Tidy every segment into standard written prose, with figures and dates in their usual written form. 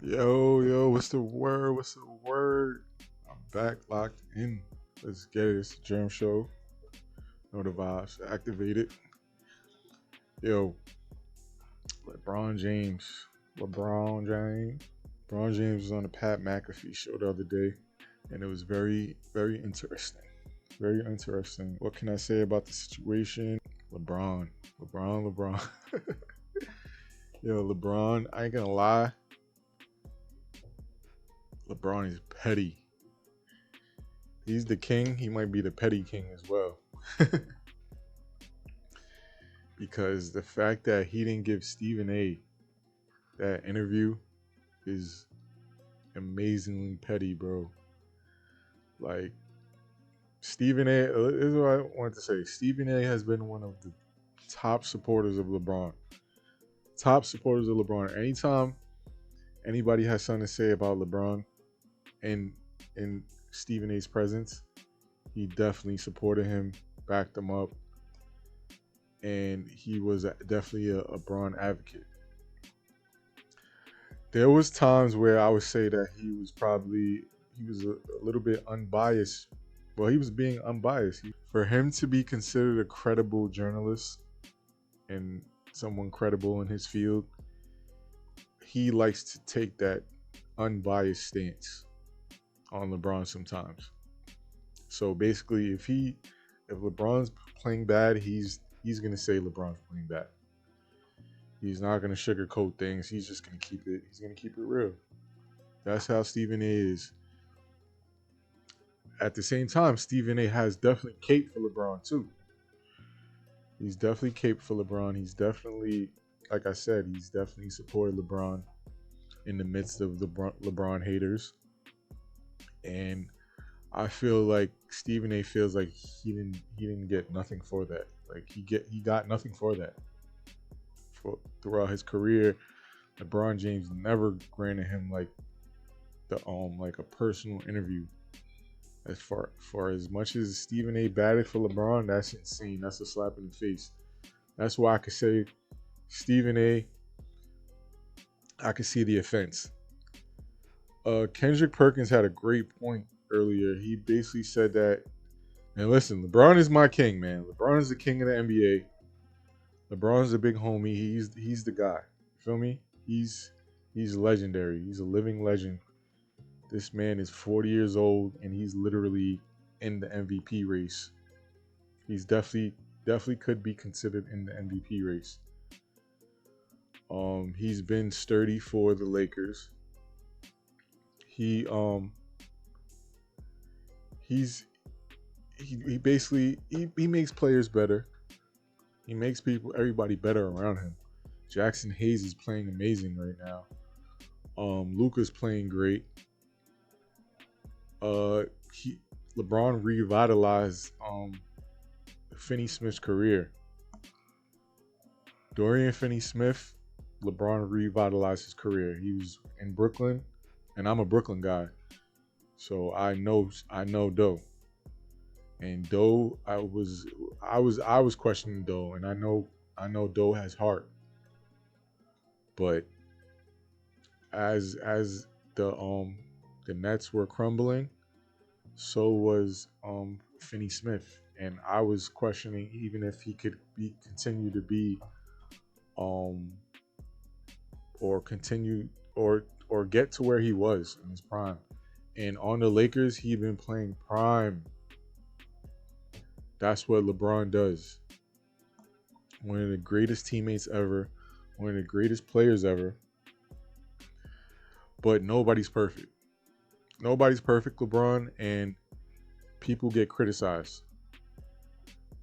Yo, what's the word? What's the word? I'm back, locked in. Let's get it. It's the Germ Show. Know the vibes. Activated. Yo, LeBron James. LeBron James. LeBron James was on the Pat McAfee show the other day, and it was very, very interesting. Very interesting. What can I say about the situation? LeBron. Yo, LeBron, I ain't gonna lie. LeBron is petty. He's the king. He might be the petty king as well. Because the fact that he didn't give Stephen A that interview is amazingly petty, bro. Like Stephen A. This is what I wanted to say. Stephen A. has been one of the top supporters of LeBron. Top supporters of LeBron. Anytime anybody has something to say about LeBron in Stephen A.'s presence, he definitely supported him, backed him up, and he was definitely a Braun advocate. There was times where I would say that he was a little bit unbiased. Well, he was being unbiased. For him to be considered a credible journalist and someone credible in his field, he likes to take that unbiased stance on LeBron sometimes. So basically, if LeBron's playing bad, he's gonna say LeBron's playing bad. He's not gonna sugarcoat things. He's just gonna keep it. He's gonna keep it real. That's how Stephen A. is. At the same time, Stephen A. has definitely caped for LeBron too. He's definitely caped for LeBron. He's definitely, like I said, he's definitely supported LeBron in the midst of the LeBron haters. And I feel like Stephen A. feels like he didn't get nothing for that. Like he got nothing for that. Throughout his career, LeBron James never granted him like a personal interview. As for as much as Stephen A. batted for LeBron, that's insane. That's a slap in the face. That's why I could say Stephen A. I could see the offense. Kendrick Perkins had a great point earlier. He basically said that, and listen, LeBron is my king, man. LeBron is the king of the NBA. LeBron's the big homie. He's the guy. You feel me? He's legendary. He's a living legend. This man is 40 years old and he's literally in the MVP race. He's definitely could be considered in the MVP race. He's been sturdy for the Lakers. He he's he basically he makes players better. He makes everybody better around him. Jackson Hayes is playing amazing right now. Luka's playing great. Uh, LeBron revitalized Finney Smith's career. Dorian Finney-Smith, LeBron revitalized his career. He was in Brooklyn, and I'm a Brooklyn guy, so I know Doe. And Doe, I was questioning Doe, and I know Doe has heart, but as the Nets were crumbling, so was Finney Smith, and I was questioning even if he could continue to be um or continue or get to where he was in his prime. And on the Lakers, he been playing prime. That's what LeBron does. One of the greatest teammates ever, one of the greatest players ever. But nobody's perfect. Nobody's perfect, LeBron, and people get criticized.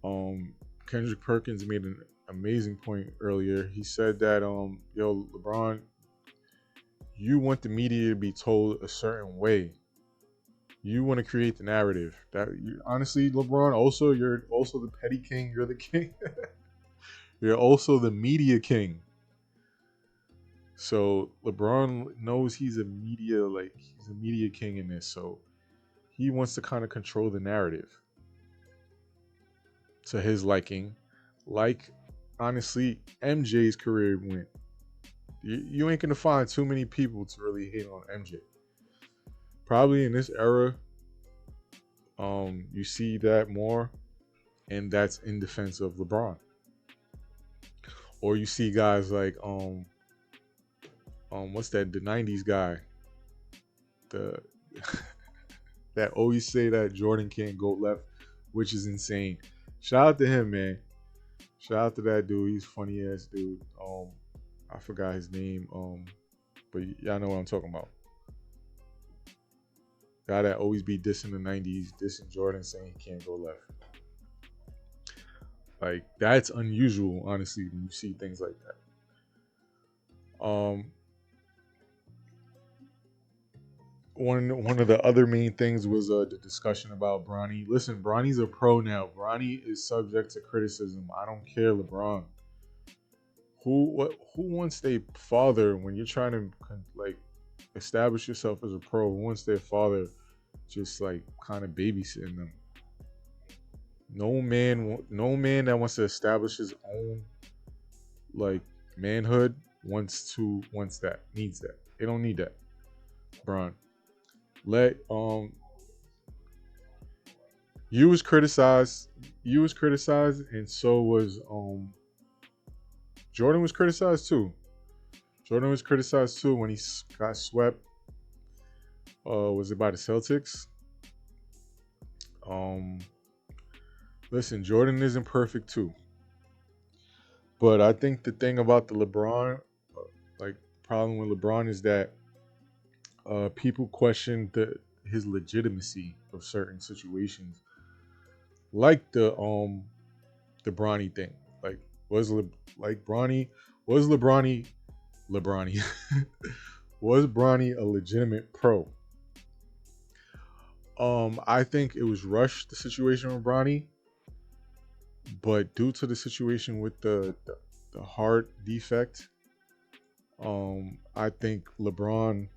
Kendrick Perkins made an amazing point earlier. He said that yo, LeBron, you want the media to be told a certain way. You want to create the narrative. Honestly, LeBron, also you're also the petty king. You're the king. You're also the media king. So LeBron knows he's a media king in this. So he wants to kind of control the narrative to his liking. Like honestly, MJ's career went. You ain't gonna find too many people to really hate on MJ. Probably in this era, you see that more, and that's in defense of LeBron. Or you see guys like what's that? The '90s guy, the that always say that Jordan can't go left, which is insane. Shout out to him, man. Shout out to that dude. He's funny ass dude. I forgot his name. But y'all know what I'm talking about. Guy that always be dissing the '90s, dissing Jordan, saying he can't go left. Like that's unusual, honestly, when you see things like that. One of the other main things was the discussion about Bronny. Listen, Bronny's a pro now. Bronny is subject to criticism. I don't care, LeBron. Who wants their father when you're trying to like establish yourself as a pro? Who wants their father just like kind of babysitting them? No man that wants to establish his own like manhood wants that, needs that. They don't need that. Bron, let you was criticized, and so was Jordan was criticized too. Jordan was criticized too when he got swept. Was it by the Celtics? Listen, Jordan isn't perfect too. But I think the thing about the LeBron, like problem with LeBron is that people question his legitimacy of certain situations, like the Bronny thing. Like like Bronny was LeBronny was Bronny a legitimate pro? I think it was rushed, the situation with Bronny, but due to the situation with the heart defect, I think LeBron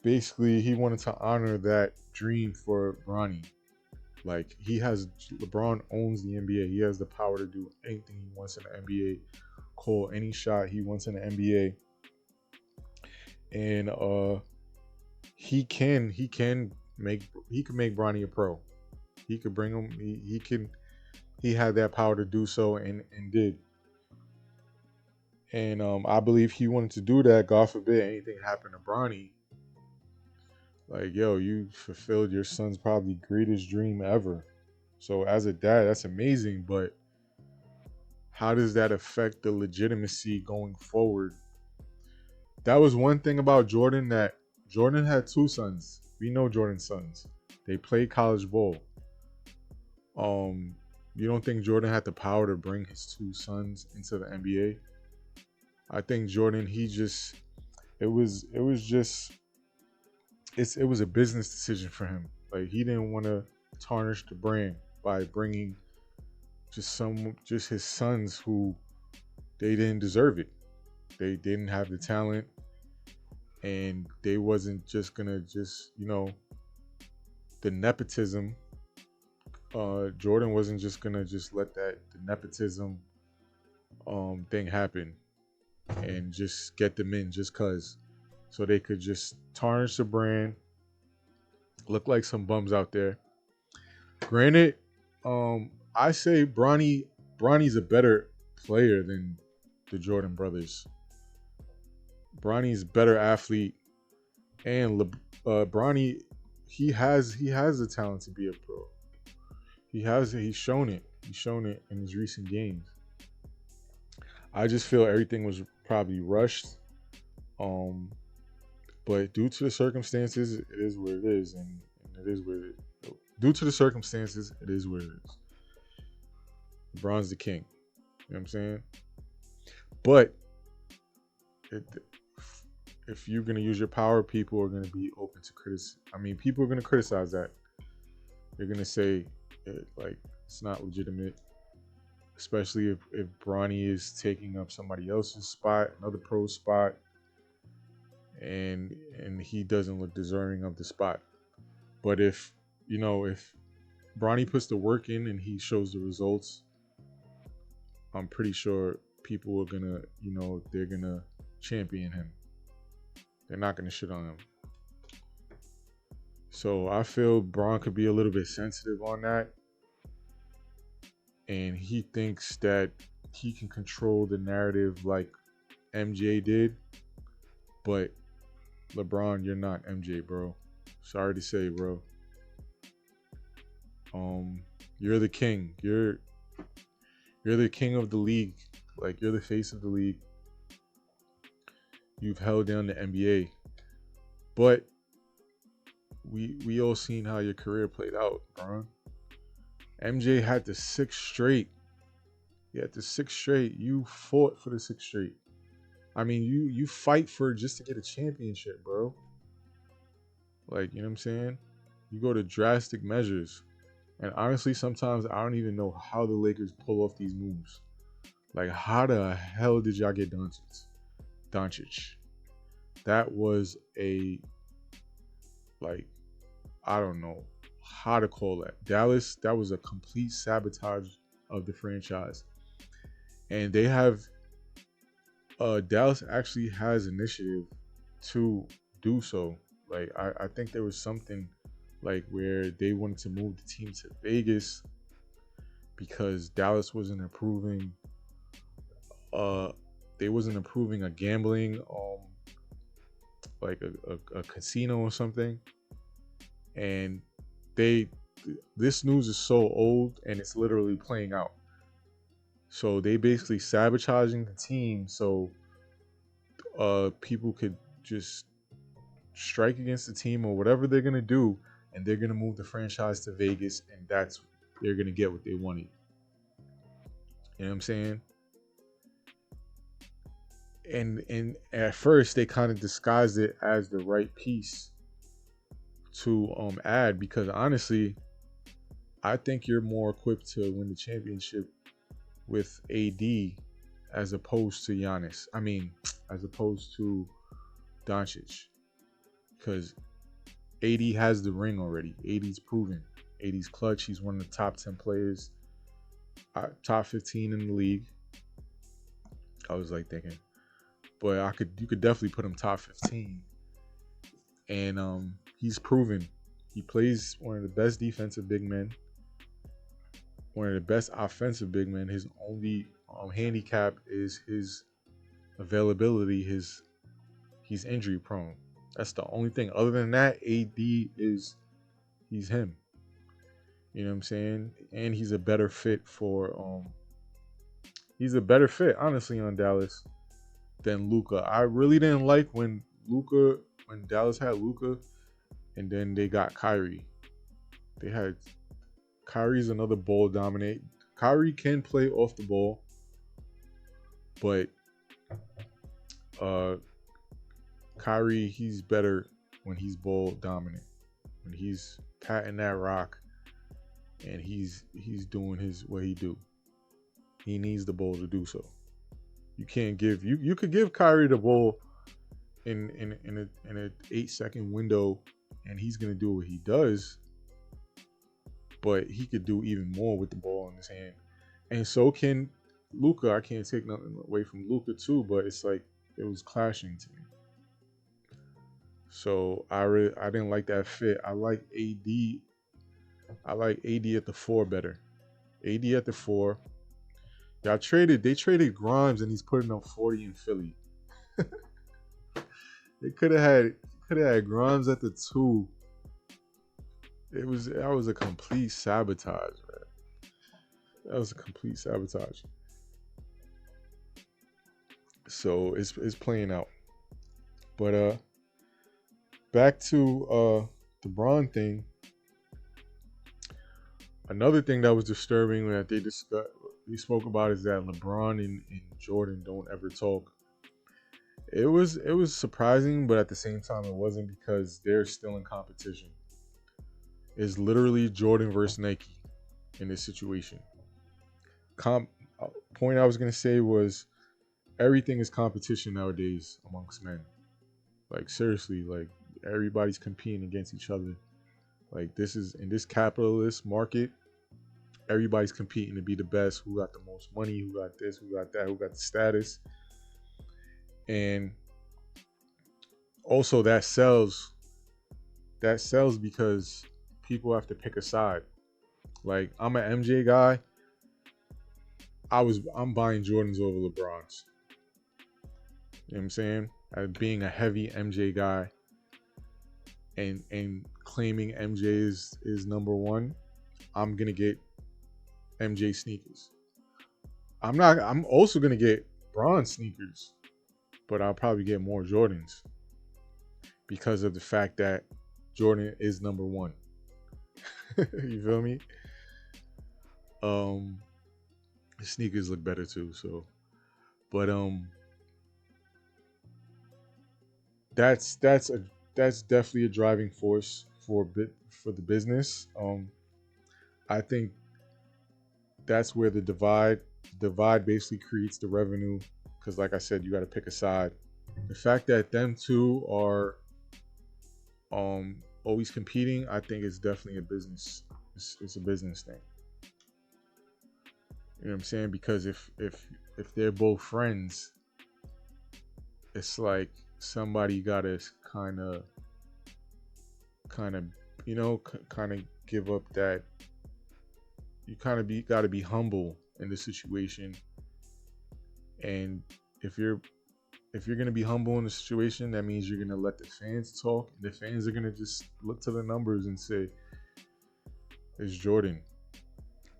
basically he wanted to honor that dream for Bronny. Like LeBron owns the NBA. He has the power to do anything he wants in the NBA, call any shot he wants in the NBA, and he can make Bronny a pro. He could bring him. He had that power to do so and did. And I believe he wanted to do that. God forbid anything happened to Bronny. Like, yo, you fulfilled your son's probably greatest dream ever. So as a dad, that's amazing. But how does that affect the legitimacy going forward? That was one thing about Jordan, that Jordan had two sons. We know Jordan's sons. They played college ball. You don't think Jordan had the power to bring his two sons into the NBA? I think Jordan, it was a business decision for him. Like, he didn't want to tarnish the brand by bringing just his sons who they didn't deserve it. They didn't have the talent, and they wasn't just gonna the nepotism. Jordan wasn't just gonna let the nepotism thing happen and just get them in just cause, so they could just tarnish the brand, look like some bums out there. Granted, I say Bronny's a better player than the Jordan brothers. Bronny's a better athlete, and Bronny, he has the talent to be a pro. He's shown it. He's shown it in his recent games. I just feel everything was probably rushed. But due to the circumstances, it is what it is, and it is what it is. Due to the circumstances, it is what it is. LeBron's the king. You know what I'm saying? But if you're gonna use your power, people are gonna be open to criticism. I mean, people are gonna criticize that. They're gonna say it's not legitimate, especially if Bronny is taking up somebody else's spot, another pro spot, and he doesn't look deserving of the spot. But if Bronny puts the work in and he shows the results, I'm pretty sure people are gonna, they're gonna champion him. They're not gonna shit on him. So I feel Braun could be a little bit sensitive on that, and he thinks that he can control the narrative like MJ did. But LeBron, you're not MJ, bro. Sorry to say, bro. You're the king. You're the king of the league. Like, you're the face of the league. You've held down the NBA. But we all seen how your career played out, bro. MJ had the 6 straight. He had the 6 straight. You fought for the 6 straight. I mean, you fight for just to get a championship, bro. Like, you know what I'm saying? You go to drastic measures. And honestly, sometimes I don't even know how the Lakers pull off these moves. Like, how the hell did y'all get Doncic? That was a, like, I don't know how to call that. Dallas, that was a complete sabotage of the franchise. And they have, Dallas actually has initiative to do so. Like, I think there was something like where they wanted to move the team to Vegas because Dallas wasn't approving they wasn't approving a gambling like a casino or something. And this news is so old and it's literally playing out. So they basically sabotaging the team so people could just strike against the team or whatever they're gonna do, and they're gonna move the franchise to Vegas, and they're gonna get what they wanted. You know what I'm saying? And at first they kind of disguised it as the right piece to add, because honestly, I think you're more equipped to win the championship with AD as opposed to Giannis. I mean, as opposed to Doncic, because AD has the ring already. AD's proven. AD's clutch. He's one of the top 10 players, top 15 in the league. I was like thinking, but you could definitely put him top 15. And he's proven. He plays one of the best defensive big men, one of the best offensive big men. His only handicap is his availability. He's injury prone. That's the only thing. Other than that, AD he's him. You know what I'm saying? And he's a better fit honestly on Dallas than Luka. I really didn't like when Dallas had Luka and then they got Kyrie. Kyrie's another ball dominate. Kyrie can play off the ball, but Kyrie, he's better when he's ball dominant. When he's patting that rock and he's doing what he do. He needs the ball to do so. You can't give you could give Kyrie the ball in an 8-second window and he's gonna do what he does. But he could do even more with the ball in his hand. And so can Luka. I can't take nothing away from Luka too, but it's like it was clashing to me. So I didn't like that fit. I like AD at the 4 better. AD at the 4. They traded Grimes and he's putting up 40 in Philly. They could have had Grimes at the 2. That was a complete sabotage, man. That was a complete sabotage. So it's playing out. But back to the Bron thing. Another thing that was disturbing that they spoke about is that LeBron and Jordan don't ever talk. It was surprising, but at the same time it wasn't, because they're still in competition. It's literally Jordan versus Nike in this situation. Point I was gonna say was everything is competition nowadays amongst men. Like, seriously, like everybody's competing against each other. Like, this is in this capitalist market, everybody's competing to be the best. Who got the most money? Who got this? Who got that? Who got the status? And also that sells because people have to pick a side. Like I'm an MJ guy. I'm buying Jordans over LeBrons. You know what I'm saying? Being a heavy MJ guy and claiming MJ is number one, I'm gonna get MJ sneakers. I'm also gonna get bronze sneakers, but I'll probably get more Jordans because of the fact that Jordan is number one. You feel me? Um the sneakers look better too, so but that's definitely a driving force for the business. I think that's where the divide basically creates the revenue because like I said, you got to pick a side. The fact that them two are always competing, I think it's definitely a business. It's a business thing. You know what I'm saying? Because if they're both friends, it's like somebody gotta kind of kind of give up that. You kind of be gotta be humble in the situation, and if you're if you're gonna be humble in the situation, that means you're gonna let the fans talk. The fans are gonna just look to the numbers and say it's Jordan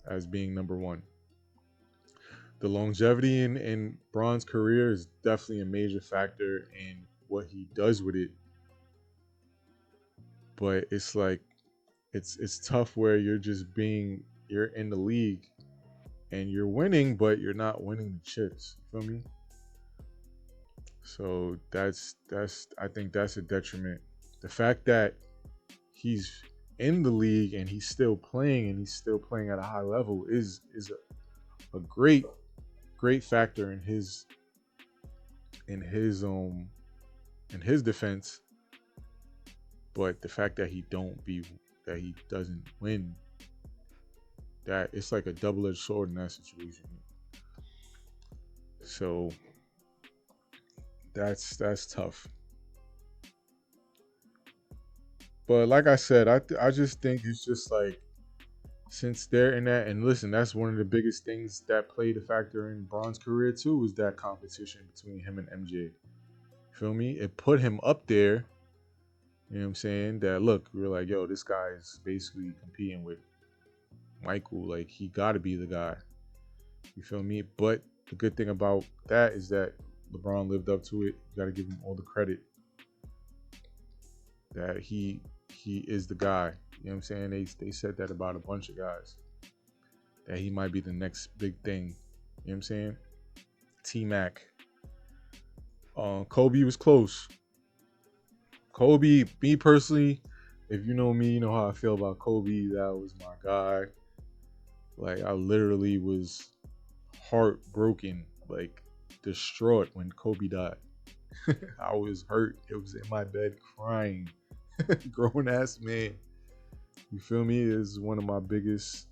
as being number one. The longevity in Braun's career is definitely a major factor in what he does with it. But it's like it's tough where you're in the league and you're winning, but you're not winning the chips. You feel me? So that's I think that's a detriment. The fact that he's in the league and he's still playing at a high level is a great factor in his um in his defense. But the fact that he doesn't win, that it's like a double-edged sword in that situation. So that's tough. But like I said, I just think it's just like since they're in that, and listen, that's one of the biggest things that played a factor in Braun's career too, was that competition between him and MJ. Feel me? It put him up there. You know what I'm saying? That look, we are like, yo, this guy is basically competing with Michael. Like he got to be the guy. You feel me? But the good thing about that is that LeBron lived up to it. You got to give him all the credit that he is the guy. You know what I'm saying? They said that about a bunch of guys. That he might be the next big thing. You know what I'm saying? T Mac. Kobe was close. Kobe, me personally, if you know me, you know how I feel about Kobe. That was my guy. Like I literally was heartbroken, like distraught when Kobe died. I was hurt. It was in my bed crying. Grown ass man. You feel me? Is one of my biggest.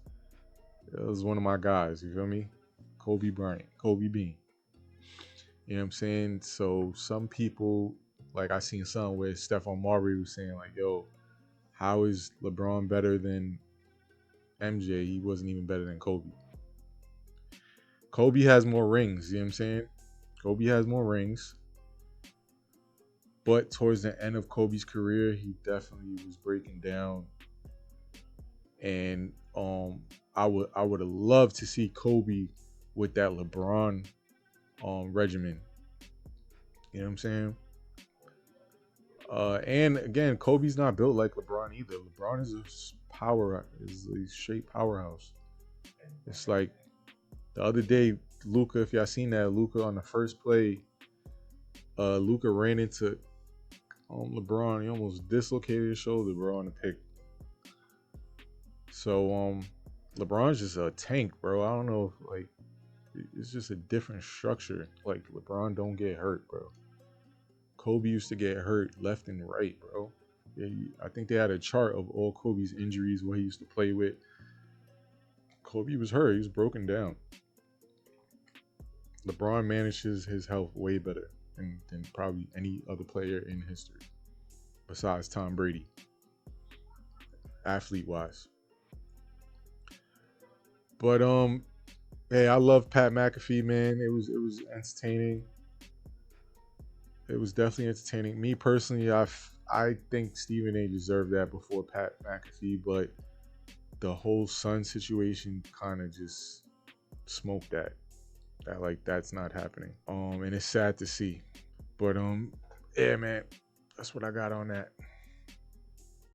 It was one of my guys. You feel me? Kobe Bryant, Kobe Bean. You know what I'm saying? So some people, like I seen something where Stephon Marbury was saying like, "Yo, how is LeBron better than MJ? He wasn't even better than Kobe." Kobe has more rings. You know what I'm saying? Kobe has more rings. But towards the end of Kobe's career, he definitely was breaking down. And I would have loved to see Kobe with that LeBron regimen. You know what I'm saying? And again, Kobe's not built like LeBron either. LeBron is a straight powerhouse. It's like the other day, Luka, if y'all seen that, Luka on the first play, Luka ran into LeBron. He almost dislocated his shoulder, bro, on the pick. So LeBron's just a tank, bro. I don't know if like it's just a different structure. Like LeBron don't get hurt, bro. Kobe used to get hurt left and right, bro. Yeah, I think they had a chart of all Kobe's injuries, what he used to play with. Kobe was hurt. He was broken down. LeBron manages his health way better. than probably any other player in history besides Tom Brady, athlete wise. But hey, I love Pat McAfee, man. It was entertaining. It was definitely entertaining. Me personally, I think Stephen A. deserved that before Pat McAfee, but the whole Sun situation kind of just smoked that. That like that's not happening. And it's sad to see. But yeah, man, that's what I got on that.